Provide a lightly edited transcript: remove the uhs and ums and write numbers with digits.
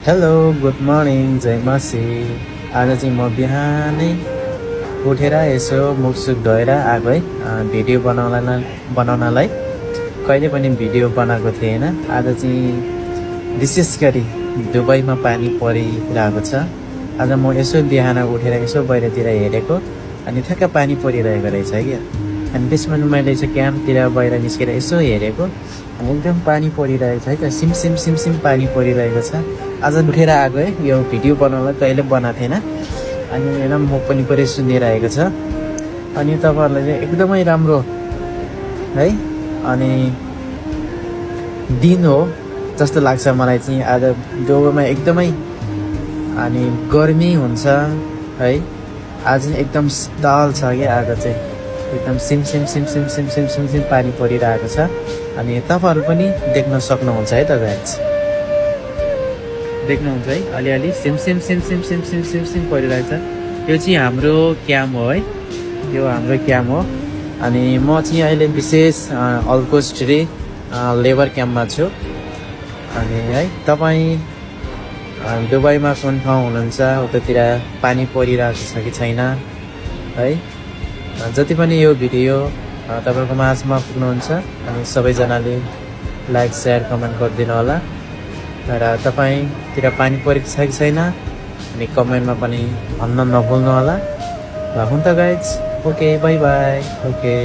Hello good morning जय मसी। आज चाहिँ म बिहानै उठेर यसो मुखसुख धोएर आएको है भिडियो बनाउनलाई। कहिले पनि भिडियो बनाएको थिएन। आज चाहिँ विशेष गरी दुबईमा पानी परिरहेको छ। आज म यसो बिहान उठेर यसो बाहिरतिर हेरेको अनि ठ्याक्क पानी परिरहेको रहेछ क्या। अनि त्यसमा मैले चाहिँ क्याम्पतिर बाहिर निस्केर यसो हेरेको अनि एकदम पानी परिरहेको छ है त। सिमसिम सिमसिम पानी परिरहेको छ। आज उठेर आएको है यो भिडियो बनाउनलाई, कहिले बनाएको थिएन। अनि हेर म पनि पुरै सुनिरहेको छ। अनि तपाईँहरूलाई चाहिँ एकदमै राम्रो है अनि दिन हो जस्तो लाग्छ मलाई चाहिँ। आज दुबईमा एकदमै अनि गर्मी हुन्छ है। आज एकदम शीतल छ क्या। आज चाहिँ एकदम सिमसिम सिमसिम सिमसिम सिमसिम पानी परिरहेको छ। अनि तपाईँहरू पनि देख्न सक्नुहुन्छ है त गाइस, देख्नुहुन्छ है अलिअलि सिमसिम सिमसिम सिमसिम सिमसिम परिरहेको छ। यो चाहिँ हाम्रो क्याम्प हो है, यो हाम्रो क्याम्प हो। अनि म चाहिँ अहिले विशेष अल्कोस्टरी लेबर क्याम्पमा छु। अनि है तपाईँ दुबईमा कुन ठाउँ हुनुहुन्छ, उतातिर पानी परिरहेको छ कि छैन है। जति पनि यो भिडियो तपाईँको माझमा पुग्नुहुन्छ अनि सबैजनाले लाइक सेयर कमेन्ट गरिदिनु होला। र तपाईँतिर पानी परेको छ कि छैन अनि कमेन्टमा पनि भन्न नभुल्नु होला। ल हुन्छ guys, okay by by, okay.